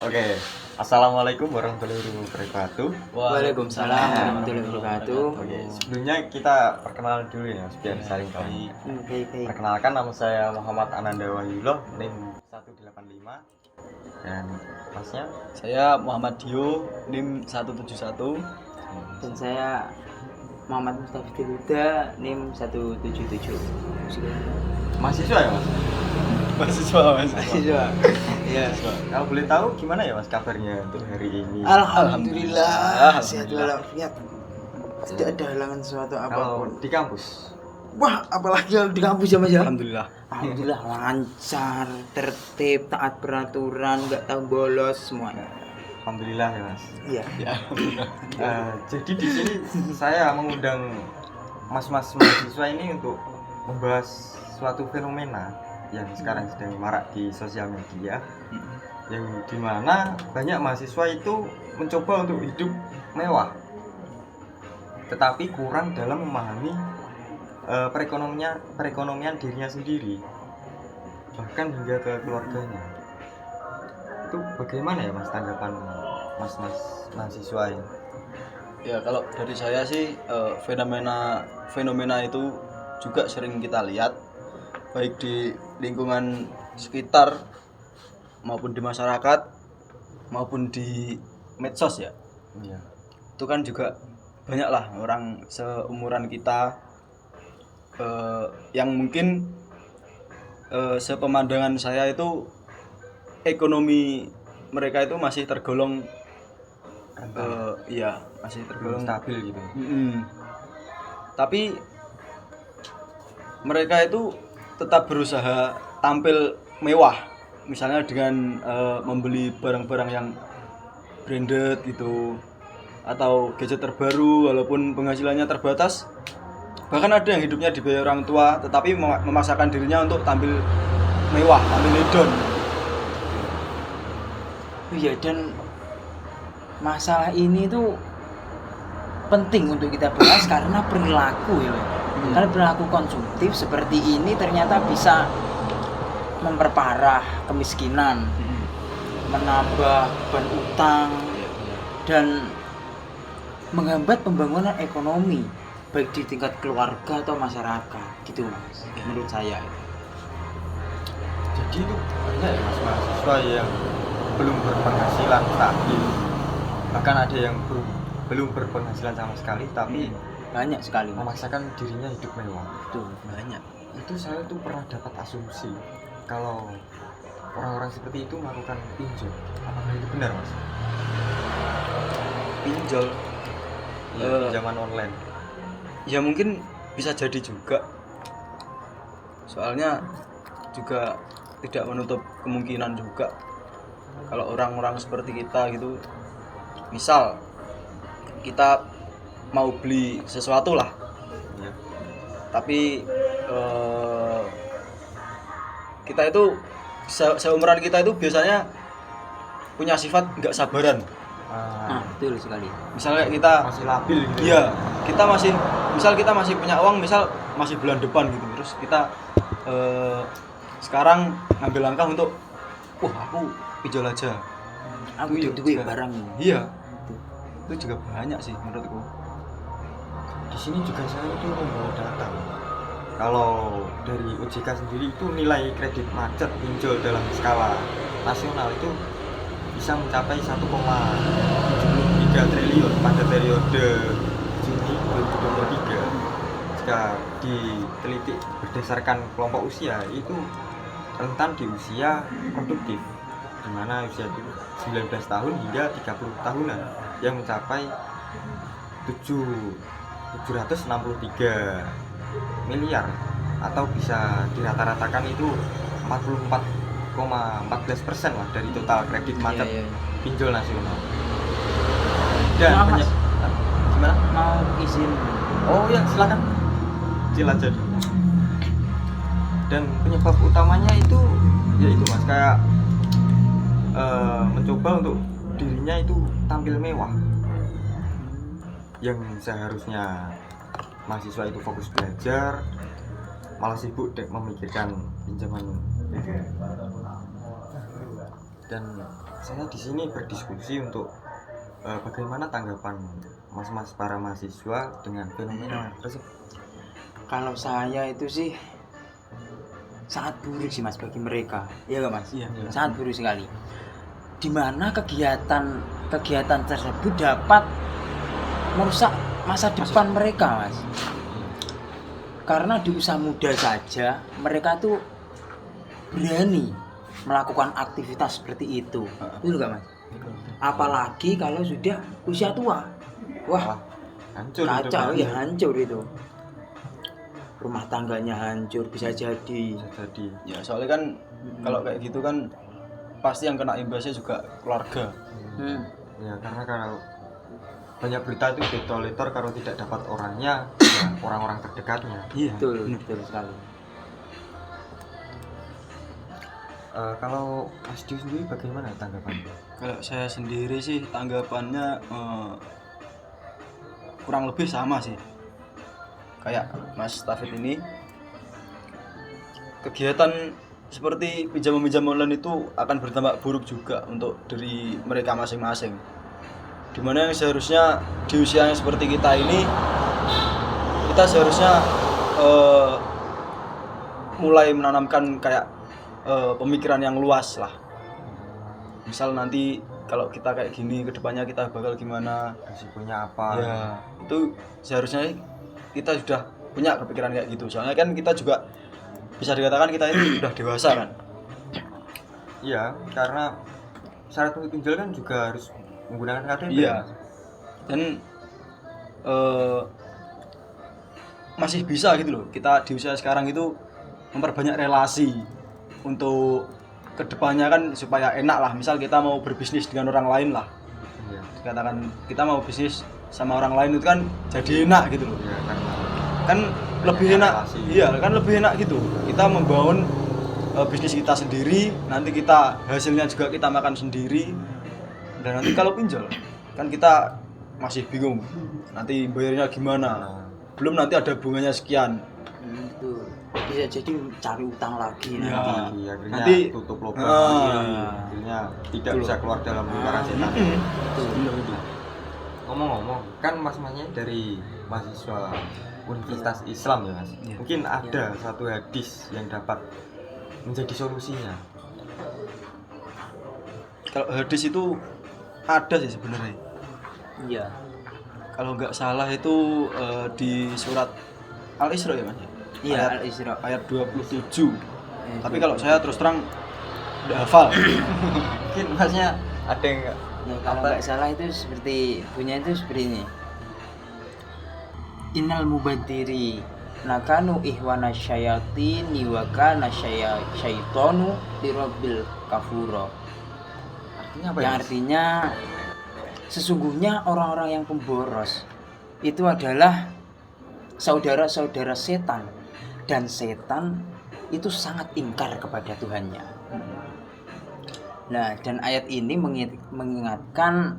Oke, assalamualaikum warahmatullahi wabarakatuh. Waalaikumsalam warahmatullahi wabarakatuh. Oke, sebelumnya kita perkenalan dulu ya, biar saling tahu. Baik. Perkenalkan, nama saya Muhammad Ananda Wahyuloh, NIM 185. Dan masnya? Saya Muhammad Dio, NIM 171. Dan saya Muhammad Mustafi Huda, NIM 177. Mahasiswa ya mas? Mahasiswa. Iya. Kalau boleh tahu gimana ya mas kabarnya untuk hari ini? Alhamdulillah. Sehat Alhamdulillah. walafiat. Tidak ada halangan suatu Kalau apapun. di kampus? Wah, apalagi yang di kampus ya Mas ya? Alhamdulillah. Alhamdulillah lancar, tertib, taat peraturan, nggak tahu bolos semuanya. Alhamdulillah ya mas. Iya. Ya. Jadi di sini saya mengundang mas-mas mahasiswa ini untuk membahas suatu fenomena yang sekarang sedang marak di sosial media, yang dimana banyak mahasiswa itu mencoba untuk hidup mewah, tetapi kurang dalam memahami perekonomian dirinya sendiri, bahkan hingga ke keluarganya. Itu bagaimana ya mas tanggapan mas-mas mahasiswa ini? Ya, kalau dari saya sih fenomena itu juga sering kita lihat baik di lingkungan sekitar maupun di masyarakat maupun di medsos ya. Iya. Itu kan juga banyak lah orang seumuran kita yang mungkin sepemandangan saya itu ekonomi mereka itu masih tergolong masih Belum tergolong stabil gitu. Tapi mereka itu tetap berusaha tampil mewah, misalnya dengan membeli barang-barang yang branded gitu, atau gadget terbaru walaupun penghasilannya terbatas. Bahkan ada yang hidupnya dibayar orang tua tetapi memaksakan dirinya untuk tampil mewah, tampil hedon. Iya, dan masalah ini tuh penting untuk kita bahas karena perilaku ya. Karena perilaku konsumtif seperti ini ternyata bisa memperparah kemiskinan, menambah beban utang, dan menghambat pembangunan ekonomi baik di tingkat keluarga atau masyarakat gitu mas, menurut saya. Jadi itu banyak ya mas mahasiswa yang belum berpenghasilan stabil, bahkan ada yang belum berpenghasilan sama sekali tapi Banyak sekali mas. memaksakan dirinya hidup mewah. Betul, banyak. Itu saya tuh pernah dapat asumsi kalau orang-orang seperti itu melakukan pinjol. Apakah itu benar mas? Pinjol. Pinjaman online. Ya mungkin bisa jadi juga. Soalnya juga tidak menutup kemungkinan juga kalau orang-orang seperti kita gitu, misal kita mau beli sesuatu lah, Ya. tapi kita itu seumuran kita itu biasanya punya sifat nggak sabaran. Betul sekali. Misalnya kita Masih labil gitu. iya, kita masih punya uang, misal masih bulan depan gitu, terus kita sekarang ngambil langkah untuk aku pinjol aja. Aku Itu duit juga- barang. Iya, itu juga banyak sih menurutku. Di sini juga saya itu membawa data. Kalau dari OJK sendiri itu nilai kredit macet pinjol dalam skala nasional itu bisa mencapai 1,73 triliun pada periode Juni 2023. Jika diteliti berdasarkan kelompok usia, itu rentan di usia produktif, di mana usia itu 19 tahun hingga 30 tahunan yang mencapai 763 miliar, atau bisa dirata-ratakan itu 44,14% lah dari total kredit macet Iya. pinjol nasional. Dan Maaf, Mas. gimana? Mau izin. Oh ya, silakan. Cil aja dulu. Dan penyebab utamanya itu yaitu mas, kayak mencoba untuk dirinya itu tampil mewah, yang seharusnya mahasiswa itu fokus belajar malah sibuk memikirkan pinjaman. Dan saya di sini berdiskusi untuk bagaimana tanggapan mas-mas para mahasiswa dengan fenomena tersebut. Kalau saya itu sih sangat buruk sih mas bagi mereka, iya nggak mas? Iya. Sangat buruk sekali. Dimana kegiatan tersebut dapat merusak masa depan mereka mas. Karena di usia muda saja mereka tuh berani melakukan aktivitas seperti itu, betul nggak mas? Apalagi kalau sudah usia tua, wah Hancur kacau hidupnya. ya, hancur itu. Rumah tangganya hancur bisa jadi. Bisa jadi. Ya soalnya kan kalau kayak gitu kan pasti yang kena imbasnya juga keluarga. Ya karena kalau banyak berita itu detolator kalau tidak dapat orangnya ya orang-orang terdekatnya. Iya. Betul sekali. Kalau Mas Dio sendiri bagaimana tanggapannya? Kalau saya sendiri sih tanggapannya kurang lebih sama sih. Kayak Mas Tafid ini, kegiatan seperti pinjam-meminjam online itu akan berdampak buruk juga untuk diri mereka masing-masing. Dimana yang seharusnya di usia yang seperti kita ini, kita seharusnya mulai menanamkan kayak pemikiran yang luas lah. Misal nanti kalau kita kayak gini, kedepannya kita bakal gimana, Risikonya apa? ya itu seharusnya kita sudah punya kepikiran kayak gitu. Soalnya kan kita juga bisa dikatakan kita ini sudah dewasa kan. Iya, karena syarat untuk pinjol kan juga harus menggunakan KTP. Iya. Dan masih bisa gitu loh. Kita di usia sekarang itu memperbanyak relasi untuk kedepannya kan supaya enak lah. Misal kita mau berbisnis dengan orang lain lah. Iya. Dikatakan kita mau bisnis sama orang lain itu kan jadi enak gitu loh. Iya, karena Kan lebih banyak enak. relasi. Iya, kan lebih enak gitu. Kita membangun bisnis kita sendiri, nanti kita hasilnya juga kita makan sendiri. Dan nanti kalau pinjol kan kita masih bingung nanti bayarnya gimana. Belum nanti ada bunganya sekian. Itu bisa jadi cari utang lagi Iya. nanti. akhirnya Nanti tutup lubang Ah. lagi, akhirnya tidak Betul. bisa keluar dalam lingkaran setan. Betul. Ngomong-ngomong, kan mas-masnya dari mahasiswa Universitas Islam ya mas. Iya. Mungkin ada satu hadis yang dapat menjadi solusinya. Kalau hadis itu ada sih sebenarnya. Iya. Kalau nggak salah itu di surat Al-Isra ya mas. Iya, Ayat, Al-Isra. ayat 27. Tapi kalau saya terus terang udah hafal. Mungkin masnya ada yang nggak? Ya, kalau nggak salah itu seperti punya itu seperti ini. Innal mubadziri nakanu ihwana syayatini wa kana syaitanu lirabbil kafuro. Artinya apa Yang ya? artinya sesungguhnya orang-orang yang pemboros itu adalah saudara-saudara setan, dan setan itu sangat ingkar kepada Tuhannya. Nah, dan ayat ini mengingatkan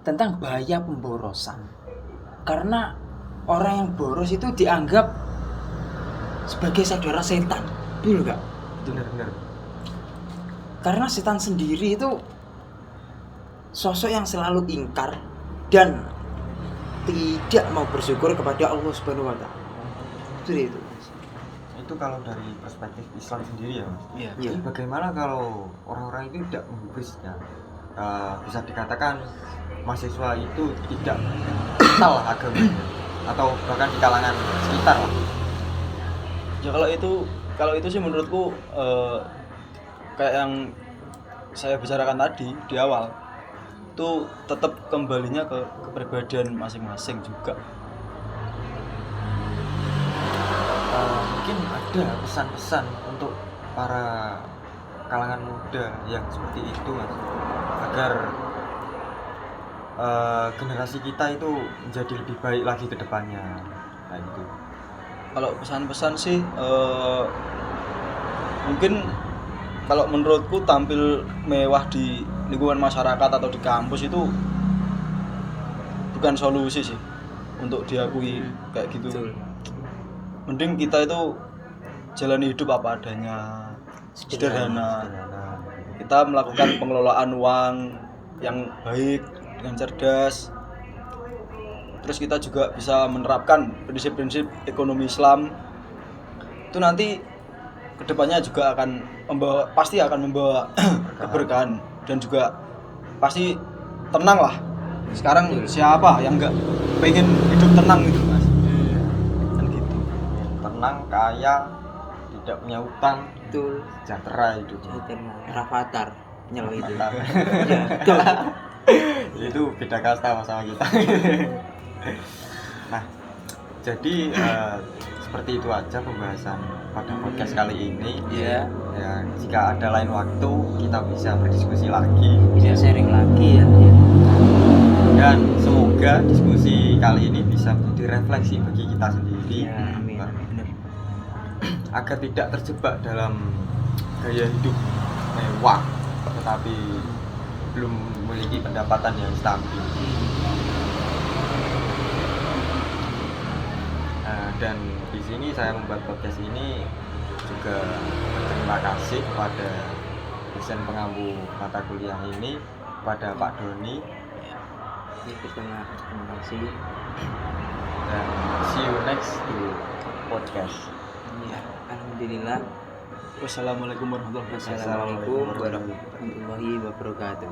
tentang bahaya pemborosan. Karena orang yang boros itu dianggap sebagai saudara setan, betul nggak? Benar-benar. Karena setan sendiri itu sosok yang selalu ingkar dan tidak mau bersyukur kepada Allah Subhanahu wa taala. Itu. Itu kalau dari perspektif Islam sendiri ya mas. Iya. Iya. Tapi bagaimana kalau orang-orang itu tidak menggubrisnya? Bisa dikatakan mahasiswa itu tidak kenal agamanya atau bahkan di kalangan sekitar lah. Ya kalau itu sih menurutku kayak yang saya bicarakan tadi di awal, itu tetap kembalinya ke kepribadian masing-masing juga. Mungkin ada pesan-pesan untuk para kalangan muda yang seperti itu mas, agar generasi kita itu menjadi lebih baik lagi ke depannya. Nah itu. Kalau pesan-pesan sih mungkin kalau menurutku tampil mewah di lingkungan masyarakat atau di kampus itu bukan solusi sih untuk diakui kayak gitu. Mending kita itu jalani hidup apa adanya, sederhana. kita melakukan pengelolaan uang yang baik dengan cerdas. Terus kita juga bisa menerapkan prinsip-prinsip ekonomi Islam. Itu nanti kedepannya juga pasti akan membawa keberkahan dan juga pasti tenang lah. Sekarang siapa yang nggak pengen hidup tenang gitu mas? Kan gitu. Tenang, kaya, tidak punya utang, Betul. sejahtera hidupnya. Rafathar nyel itu. Mantap. Ya, betul. Itu beda kasta sama kita. Nah, jadi seperti itu aja pembahasan pada podcast kali ini. Iya. Ya, jika ada lain waktu kita bisa berdiskusi lagi. Bisa sharing lagi ya. Dan semoga diskusi kali ini bisa menjadi refleksi bagi kita sendiri. Ya, amin. Bener. Agar tidak terjebak dalam gaya hidup mewah tetapi belum memiliki pendapatan yang stabil. Dan di sini saya membuat podcast ini juga berterima kasih kepada dosen pengampu mata kuliah ini, kepada Pak Doni. Ya, terima kasih. Dan see you next to podcast. Ya, alhamdulillah. Wassalamualaikum warahmatullahi wabarakatuh. Wassalamualaikum warahmatullahi wabarakatuh.